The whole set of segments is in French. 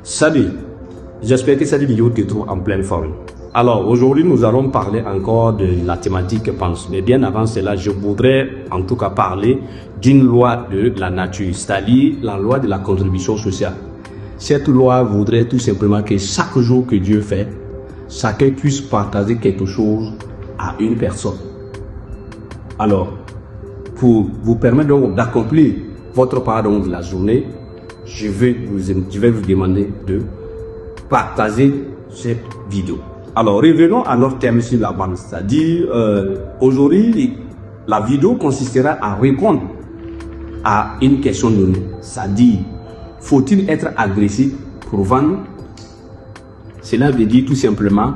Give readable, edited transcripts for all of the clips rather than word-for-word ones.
Salut, j'espère que cette vidéo te trouve en pleine forme. Alors aujourd'hui nous allons parler encore de la thématique pense. Mais bien avant cela, je voudrais en tout cas parler d'une loi de la nature, c'est-à-dire la loi de la contribution sociale. Cette loi voudrait tout simplement que chaque jour que Dieu fait, chacun puisse partager quelque chose à une personne. Alors, pour vous permettre donc d'accomplir votre part de la journée, je vais vous demander de partager cette vidéo. Alors, revenons à notre thème sur la vente, c'est-à-dire aujourd'hui, la vidéo consistera à répondre à une question donnée, c'est-à-dire, faut-il être agressif pour vendre? Cela veut dire tout simplement,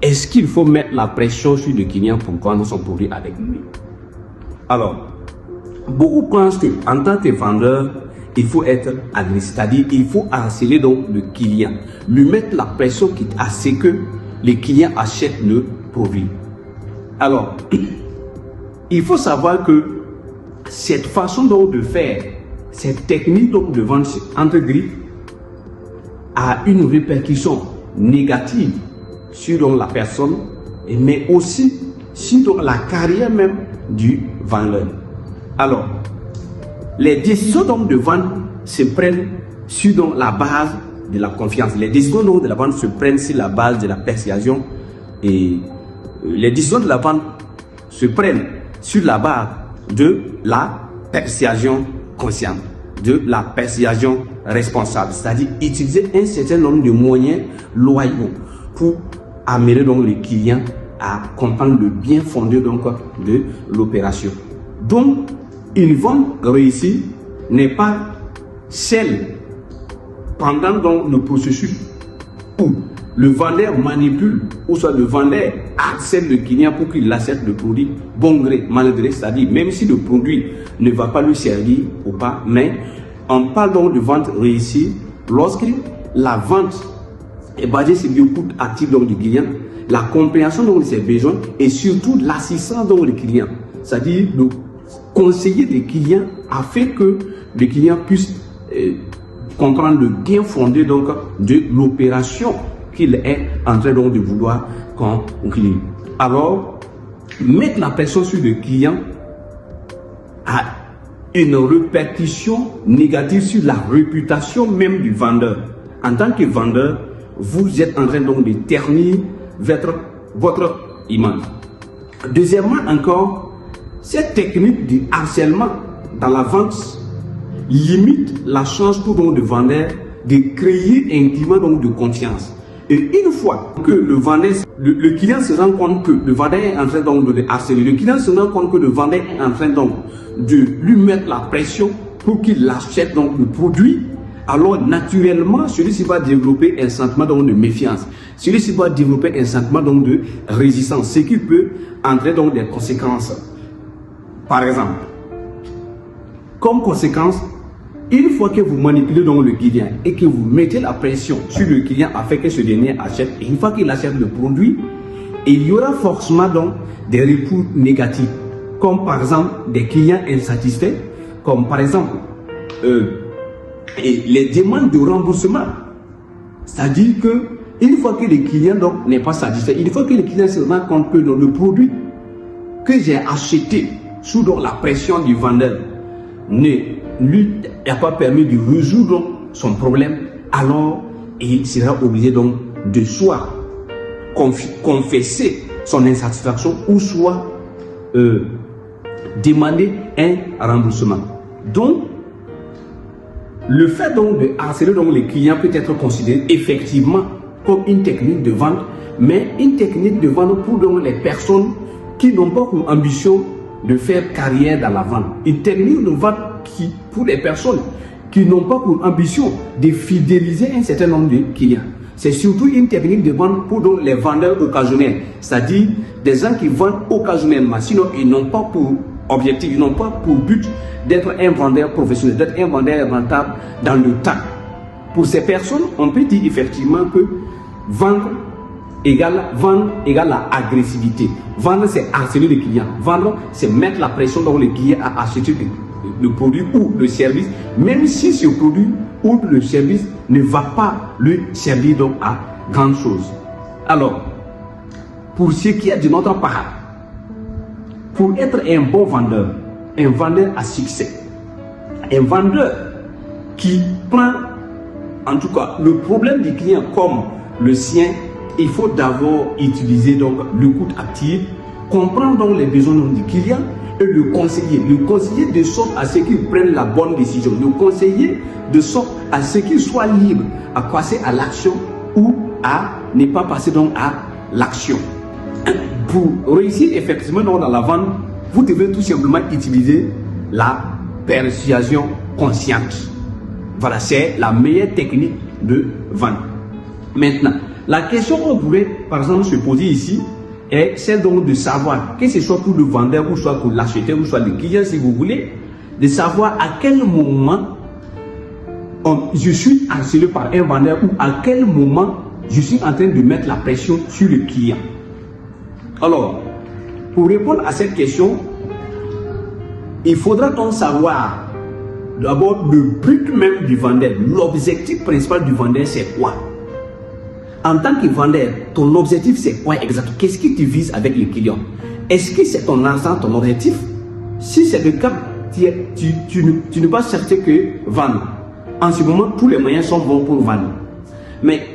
est-ce qu'il faut mettre la pression sur le client pour vendre son produit avec lui? Alors, beaucoup pensent qu'en tant que vendeur, il faut être agressif, c'est-à-dire il faut harceler donc le client, lui mettre la pression à ce que le client achète le produit. Alors, il faut savoir que cette façon donc de faire, cette technique donc de vente entre griffes a une répercussion négative sur donc la personne, mais aussi sur donc la carrière même du vendeur. Alors, les décisions donc de vente se prennent sur donc la base de la confiance. Les décisions donc de la vente se prennent sur la base de la persuasion et les décisions de la vente se prennent sur la base de la persuasion consciente, de la persuasion responsable, c'est-à-dire utiliser un certain nombre de moyens loyaux pour amener donc le client à comprendre le bien fondé donc de l'opération. Donc, une vente réussie n'est pas celle pendant donc le processus où le vendeur manipule ou soit le vendeur harcèle le client pour qu'il achète le produit bon gré, mal gré, c'est-à-dire même si le produit ne va pas lui servir ou pas, mais on parle donc de vente réussie lorsque la vente est basée sur l'écoute active donc du client, la compréhension donc de ses besoins et surtout l'assistance donc du client, c'est-à-dire le conseiller des clients afin que le client puisse comprendre le bien fondé donc de l'opération qu'il est en train donc de vouloir conclure. Alors, mettre la pression sur le client a une répercussion négative sur la réputation même du vendeur. En tant que vendeur, vous êtes en train donc de ternir votre image. Deuxièmement encore, cette technique du harcèlement dans la vente limite la chance pour donc le vendeur de créer un climat donc de confiance. Et une fois que le vendeur, le client se rend compte que le vendeur est en train donc de le harceler, le client se rend compte que le vendeur est en train donc de lui mettre la pression pour qu'il achète donc le produit, alors naturellement celui-ci va développer un sentiment donc de méfiance, celui-ci va développer un sentiment donc de résistance, ce qui peut entraîner donc des conséquences. Par exemple, comme conséquence, une fois que vous manipulez donc le client et que vous mettez la pression sur le client afin que ce dernier achète, et une fois qu'il achète le produit, il y aura forcément donc des retours négatifs, comme par exemple des clients insatisfaits, comme par exemple les demandes de remboursement. C'est-à-dire que une fois que le client donc n'est pas satisfait, une fois que le client se rend compte que le produit que j'ai acheté sous donc la pression du vendeur ne lui a pas permis de résoudre son problème, alors il sera obligé donc de soit confesser son insatisfaction ou soit demander un remboursement. Donc, le fait donc de harceler donc les clients peut être considéré effectivement comme une technique de vente, mais une technique de vente pour donc les personnes qui n'ont pas pour ambition de faire carrière dans la vente. Une technique de vente qui, pour les personnes qui n'ont pas pour ambition de fidéliser un certain nombre de clients. C'est surtout une technique de vente pour donc les vendeurs occasionnels, c'est-à-dire des gens qui vendent occasionnellement, sinon ils n'ont pas pour objectif, ils n'ont pas pour but d'être un vendeur professionnel, d'être un vendeur rentable dans le temps. Pour ces personnes, on peut dire effectivement que vendre égale la agressivité. Vendre, c'est harceler le client. Vendre, c'est mettre la pression dans le client à acheter le produit ou le service, même si ce produit ou le service ne va pas lui servir donc à grande chose. Alors, pour ce qui est de notre part, pour être un bon vendeur, un vendeur à succès, un vendeur qui prend en tout cas le problème du client comme le sien, il faut d'abord utiliser donc l'écoute active, comprendre donc les besoins du client et le conseiller de sorte à ce qu'il prenne la bonne décision, le conseiller de sorte à ce qu'il soit libre à passer à l'action ou à ne pas passer donc à l'action. Pour réussir effectivement dans la vente, vous devez tout simplement utiliser la persuasion consciente. Voilà, c'est la meilleure technique de vente. Maintenant, la question qu'on pourrait par exemple se poser ici est celle donc de savoir, que ce soit pour le vendeur ou soit pour l'acheteur ou soit le client si vous voulez, de savoir à quel moment je suis harcelé par un vendeur ou à quel moment je suis en train de mettre la pression sur le client. Alors, pour répondre à cette question, il faudra donc savoir d'abord le but même du vendeur. L'objectif principal du vendeur, c'est quoi? En tant que vendeur, ton objectif, c'est quoi exactement? Qu'est-ce qui te vise avec le client? Est-ce que c'est ton argent, ton objectif? Si c'est le cas, tu n'es pas certain que vendre. En ce moment, tous les moyens sont bons pour vendre. Mais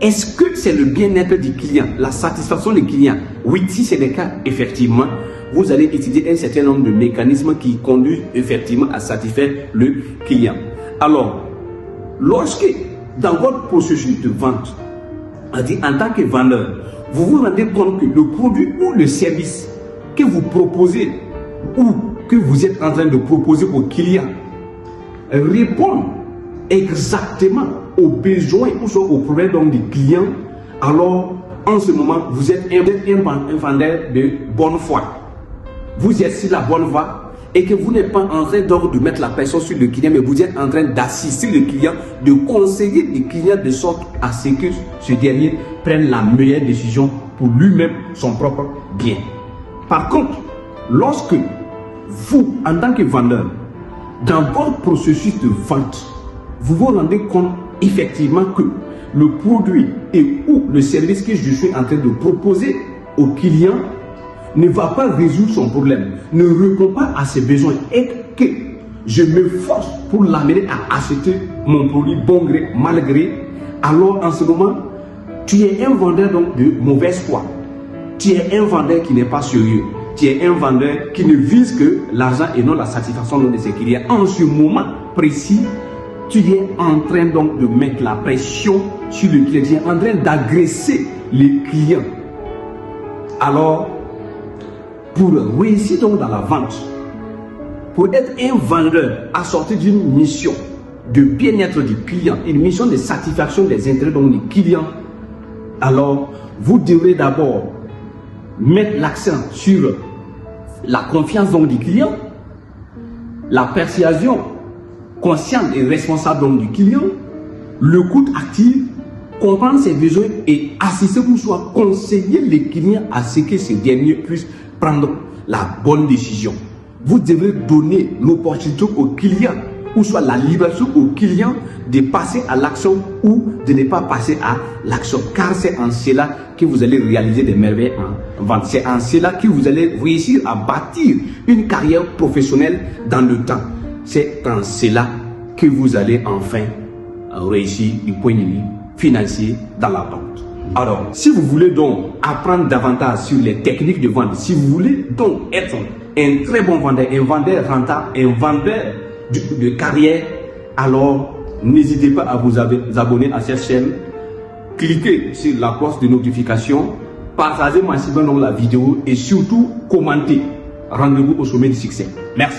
est-ce que c'est le bien-être du client, la satisfaction du client? Oui, si c'est le cas, effectivement, vous allez étudier un certain nombre de mécanismes qui conduisent effectivement à satisfaire le client. Alors, lorsque dans votre processus de vente, en tant que vendeur, vous vous rendez compte que le produit ou le service que vous proposez ou que vous êtes en train de proposer au client répond exactement aux besoins ou soit aux problèmes donc du client, alors en ce moment, vous êtes un vendeur de bonne foi. Vous êtes sur la bonne voie et que vous n'êtes pas en train de mettre la pression sur le client, mais vous êtes en train d'assister le client, de conseiller le client de sorte à ce que ce dernier prenne la meilleure décision pour lui-même, son propre bien. Par contre, lorsque vous, en tant que vendeur, dans votre processus de vente, vous vous rendez compte effectivement que le produit et ou le service que je suis en train de proposer au client ne va pas résoudre son problème, ne répond pas à ses besoins et que je me force pour l'amener à acheter mon produit bon gré, mal gré, alors en ce moment, tu es un vendeur donc de mauvaise foi. Tu es un vendeur qui n'est pas sérieux. Tu es un vendeur qui ne vise que l'argent et non la satisfaction de ses clients. En ce moment précis, tu es en train donc de mettre la pression sur le client. Tu es en train d'agresser les clients. Alors, pour réussir donc dans la vente, pour être un vendeur assorti d'une mission de bien-être du client, une mission de satisfaction des intérêts donc du client, alors vous devrez d'abord mettre l'accent sur la confiance donc du client, la persuasion consciente et responsable donc du client, l'écoute active, comprendre ses besoins et assister ou soit conseiller les clients à ce que ce dernier puisse prendre la bonne décision. Vous devrez donner l'opportunité au client ou soit la liberté au client de passer à l'action ou de ne pas passer à l'action, car c'est en cela que vous allez réaliser des merveilles en vente. C'est en cela que vous allez réussir à bâtir une carrière professionnelle dans le temps. C'est en cela que vous allez enfin réussir du point de vue financier dans la vente. Alors, si vous voulez donc apprendre davantage sur les techniques de vente, si vous voulez donc être un très bon vendeur, un vendeur rentable, un vendeur de carrière, alors n'hésitez pas à vous abonner à cette chaîne, cliquez sur la cloche de notification, partagez massivement la vidéo et surtout commentez. Rendez-vous au sommet du succès. Merci.